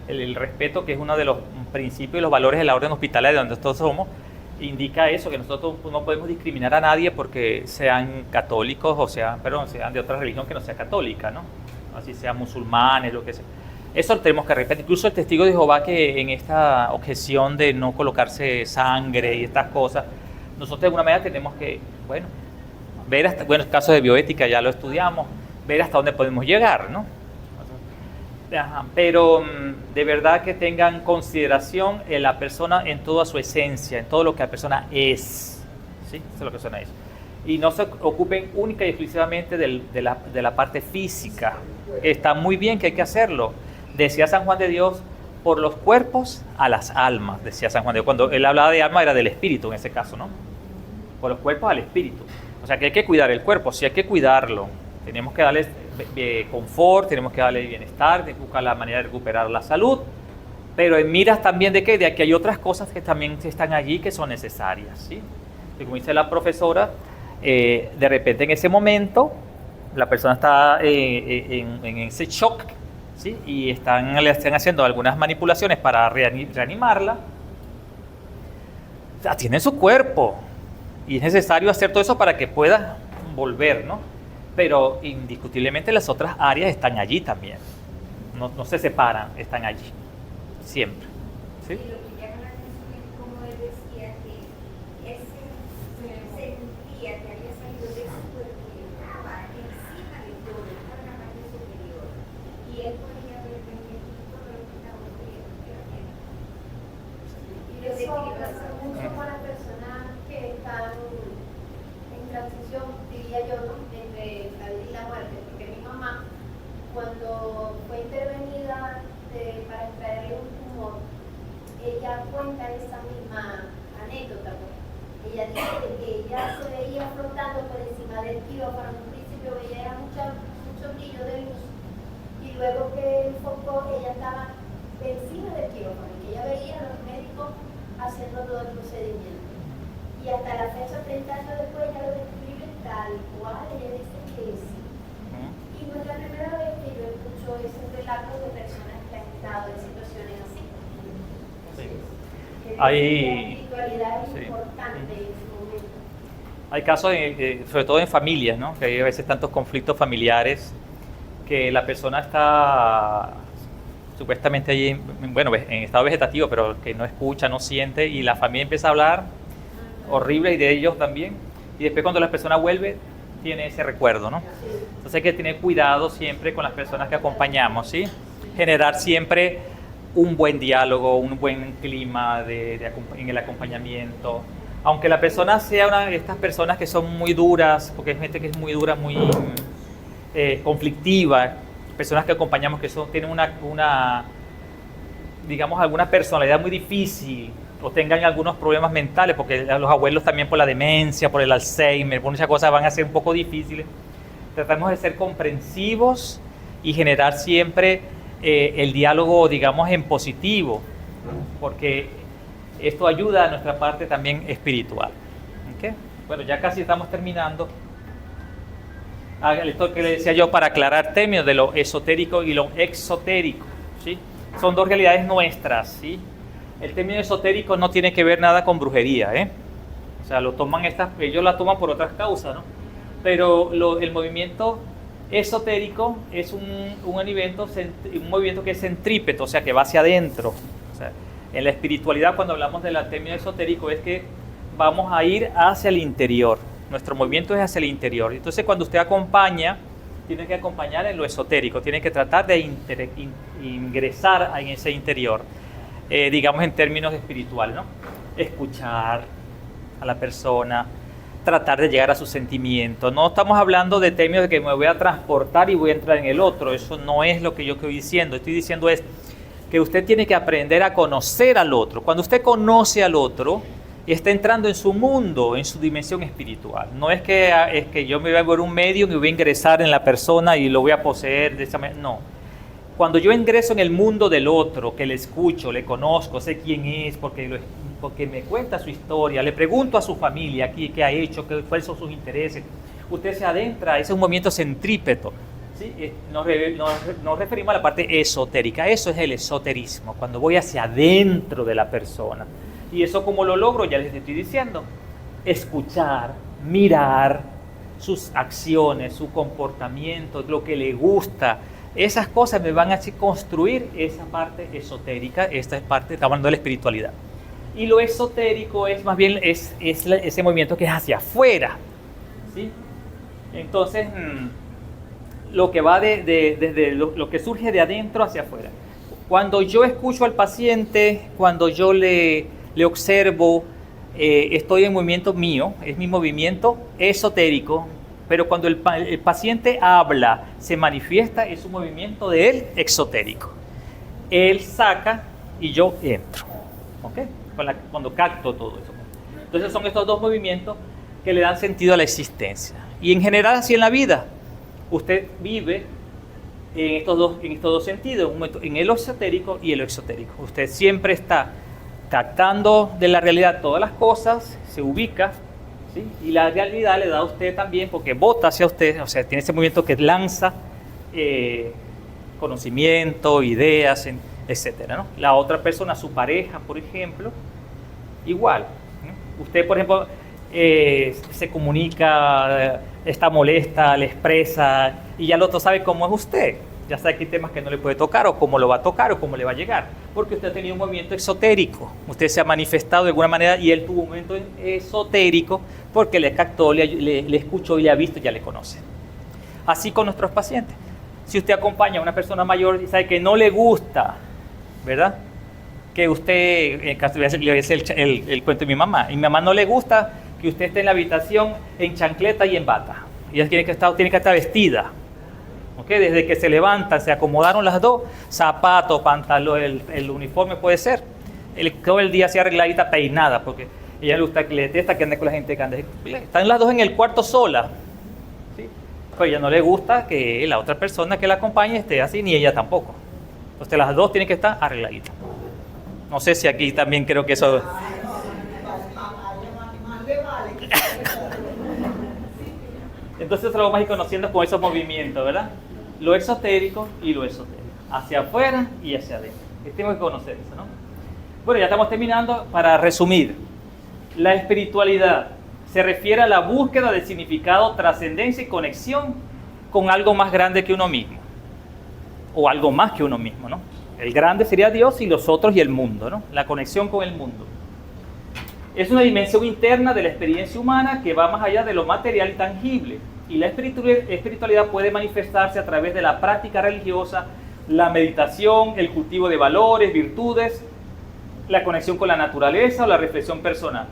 El respeto, que es uno de los principios y los valores de la orden hospitalaria donde todos somos, indica eso, que nosotros no podemos discriminar a nadie porque sean católicos o sean de otra religión que no sea católica, ¿no? Así sean musulmanes, lo que sea. Eso lo tenemos que respetar. Incluso el testigo de Jehová, que en esta objeción de no colocarse sangre y estas cosas, nosotros de alguna manera tenemos que, ver hasta, el caso de bioética ya lo estudiamos, ver hasta dónde podemos llegar, ¿no? Pero de verdad que tengan consideración en la persona en toda su esencia, en todo lo que la persona es, ¿sí? Eso es lo que la persona es. Y no se ocupen única y exclusivamente de la parte física. Está muy bien, que hay que hacerlo. Decía San Juan de Dios, por los cuerpos a las almas, decía San Juan de Dios. Cuando él hablaba de alma era del espíritu en ese caso, ¿no? Por los cuerpos al espíritu. O sea que hay que cuidar el cuerpo, sí hay que cuidarlo. Tenemos que darle confort, tenemos que darle bienestar, buscar la manera de recuperar la salud, pero en miras también de que hay otras cosas que también están allí que son necesarias, ¿sí? Y como dice la profesora, de repente en ese momento la persona está en ese shock, ¿sí? Y le están haciendo algunas manipulaciones para reanimarla. O sea, tiene su cuerpo y es necesario hacer todo eso para que pueda volver, ¿no? Pero indiscutiblemente las otras áreas están allí también, no se separan, están allí, siempre. ¿Sí? Y lo que llama la atención es como él decía que ese sentía que había salido de su cuerpo y estaba encima de todo, estaba en la parte superior, y él podía ver todo lo que estaba ocurriendo. Y eso pasa mucho para personas que están en transición, diría yo, ¿no? Entre la vida y la muerte, porque mi mamá, cuando fue intervenida para extraerle un tumor, ella cuenta esa misma anécdota. Ella dice que ella se veía flotando por encima del quirófano. En un principio veía mucho brillo de luz, y luego que enfocó, ella estaba encima del quirófano, y que ella veía a los médicos haciendo todo el procedimiento. Y hasta la fecha, 30 años después, ella lo describe tal cual. Ella dice que sí. Y no es la primera vez que yo escucho ese relato de personas que han estado en situaciones así. Sí. Que Hay, la espiritualidad es sí, importante en ese momento. hay casos, sobre todo en familias, ¿no? Que hay a veces tantos conflictos familiares que la persona está supuestamente allí, en estado vegetativo, pero que no escucha, no siente, y la familia empieza a hablar horrible, y de ellos también, y después cuando la persona vuelve tiene ese recuerdo, ¿no? Entonces hay que tener cuidado siempre con las personas que acompañamos, ¿sí? Generar siempre un buen diálogo, un buen clima en el acompañamiento, aunque la persona sea una de estas personas que son muy duras, porque hay gente que es muy dura, muy conflictiva, personas que acompañamos que tienen digamos, alguna personalidad muy difícil, o tengan algunos problemas mentales, porque los abuelos también por la demencia, por el Alzheimer, por muchas cosas van a ser un poco difíciles. Tratamos de ser comprensivos y generar siempre el diálogo, digamos, en positivo, porque esto ayuda a nuestra parte también espiritual. ¿Okay? Bueno, ya casi estamos terminando. Esto que le decía yo, para aclarar términos de lo esotérico y lo exotérico, ¿sí? Son dos realidades nuestras, ¿sí? El término esotérico no tiene que ver nada con brujería, ¿eh? O sea, ellos la toman por otras causas, ¿no? Pero el movimiento esotérico es un movimiento que es centrípeto, o sea, que va hacia adentro. O sea, en la espiritualidad, cuando hablamos del término esotérico, es que vamos a ir hacia el interior. Nuestro movimiento es hacia el interior. Entonces, cuando usted acompaña, tiene que acompañar en lo esotérico, tiene que tratar de ingresar en ese interior, digamos en términos espirituales, ¿no? Escuchar a la persona, tratar de llegar a sus sentimientos. No estamos hablando de términos de que me voy a transportar y voy a entrar en el otro. Eso no es lo que yo estoy diciendo. Estoy diciendo es que usted tiene que aprender a conocer al otro. Cuando usted conoce al otro, está entrando en su mundo, en su dimensión espiritual. No es que yo me voy a ver un medium y voy a ingresar en la persona y lo voy a poseer de esa manera. No. Cuando yo ingreso en el mundo del otro, que le escucho, le conozco, sé quién es, porque me cuenta su historia, le pregunto a su familia qué ha hecho, cuáles son sus intereses, usted se adentra, ese es un movimiento centrípeto. ¿Sí? Nos referimos a la parte esotérica. Eso es el esoterismo, cuando voy hacia adentro de la persona. Y eso, ¿cómo lo logro? Ya les estoy diciendo. Escuchar, mirar sus acciones, su comportamiento, lo que le gusta. Esas cosas me van a hacer construir esa parte esotérica. Esta es parte, estamos hablando de la espiritualidad. Y lo esotérico es más bien ese movimiento que es hacia afuera. ¿Sí? Entonces, lo que va desde lo que surge de adentro hacia afuera. Cuando yo escucho al paciente, cuando yo le observo, estoy en movimiento mío, es mi movimiento esotérico, pero cuando el paciente habla, se manifiesta, es un movimiento de él exotérico. Él saca y yo entro, ¿ok? Cuando capto todo eso. Entonces son estos dos movimientos que le dan sentido a la existencia. Y en general así en la vida, usted vive en estos dos sentidos, en el esotérico y el exotérico. Usted siempre está captando de la realidad todas las cosas, se ubica, ¿sí? Y la realidad le da a usted también, porque bota hacia usted, o sea, tiene ese movimiento que lanza conocimiento, ideas, etcétera, ¿no? La otra persona, su pareja, por ejemplo, igual, ¿no? Usted, por ejemplo, se comunica, está molesta, le expresa, y ya el otro sabe cómo es usted. Ya sabe que hay temas que no le puede tocar, o cómo lo va a tocar, o cómo le va a llegar. Porque usted ha tenido un movimiento exotérico. Usted se ha manifestado de alguna manera, y él tuvo un movimiento esotérico, porque le captó, le escuchó y le ha visto, ya le conoce. Así con nuestros pacientes. Si usted acompaña a una persona mayor y sabe que no le gusta, ¿verdad? Que usted, en caso le voy a hacer el cuento de mi mamá, y mi mamá no le gusta que usted esté en la habitación en chancleta y en bata. Ella tiene que estar vestida. ¿Okay? Desde que se levantan, se acomodaron las dos, zapatos, pantalón, el uniforme puede ser. Todo el día se arregladita, peinada, porque ella le gusta que le detesta que ande con la gente que ande. Están las dos en el cuarto sola. ¿Sí? Pero ella no le gusta que la otra persona que la acompañe esté así, ni ella tampoco. Entonces las dos tienen que estar arregladitas. No sé si aquí también creo que eso... Entonces lo vamos a ir conociendo con esos movimientos, ¿verdad? Lo exotérico y lo esotérico. Hacia afuera y hacia adentro. Tenemos que conocer eso, ¿no? Bueno, ya estamos terminando. Para resumir, la espiritualidad se refiere a la búsqueda de significado, trascendencia y conexión con algo más grande que uno mismo. O algo más que uno mismo, ¿no? El grande sería Dios y los otros y el mundo, ¿no? La conexión con el mundo. Es una dimensión interna de la experiencia humana que va más allá de lo material y tangible. Y la espiritualidad puede manifestarse a través de la práctica religiosa, la meditación, el cultivo de valores, virtudes, la conexión con la naturaleza o la reflexión personal.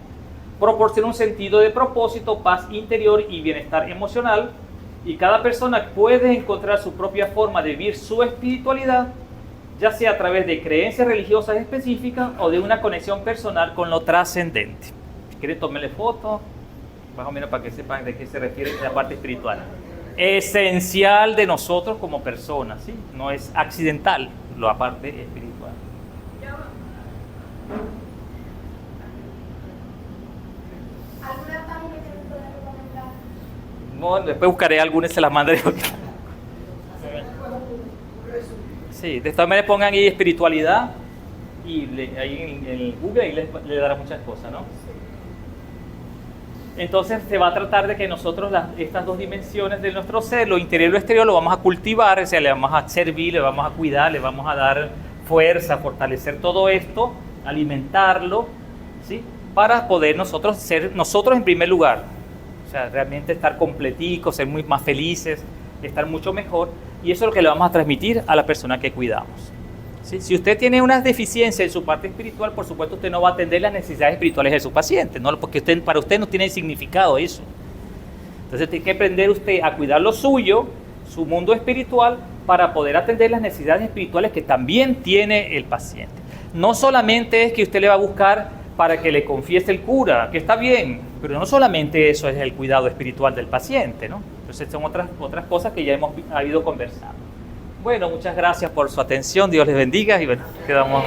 Proporciona un sentido de propósito, paz interior y bienestar emocional. Y cada persona puede encontrar su propia forma de vivir su espiritualidad, ya sea a través de creencias religiosas específicas o de una conexión personal con lo trascendente. Si quieren, tómenle fotos, más o menos para que sepan de qué se refiere la parte espiritual. Esencial de nosotros como personas, ¿sí? No es accidental, la parte espiritual. ¿Alguna página que me pueda recomendar? No, después buscaré algunas y se las mandaré. Sí, de todas maneras pongan ahí espiritualidad y ahí en el Google ahí le dará muchas cosas, ¿no? Entonces se va a tratar de que nosotros estas dos dimensiones de nuestro ser, lo interior y lo exterior, lo vamos a cultivar, o sea, le vamos a servir, le vamos a cuidar, le vamos a dar fuerza, fortalecer todo esto, alimentarlo, ¿sí? Para poder nosotros ser nosotros en primer lugar, o sea, realmente estar completicos, ser muy más felices, estar mucho mejor. Y eso es lo que le vamos a transmitir a la persona que cuidamos. ¿Sí? Si usted tiene unas deficiencias en su parte espiritual, por supuesto usted no va a atender las necesidades espirituales de su paciente, ¿no? Porque para usted no tiene significado eso. Entonces tiene que aprender usted a cuidar lo suyo, su mundo espiritual, para poder atender las necesidades espirituales que también tiene el paciente. No solamente es que usted le va a buscar para que le confiese el cura, que está bien, pero no solamente eso es el cuidado espiritual del paciente, ¿no? Entonces son otras cosas que ya hemos ido conversando. Bueno, muchas gracias por su atención, Dios les bendiga y bueno, quedamos...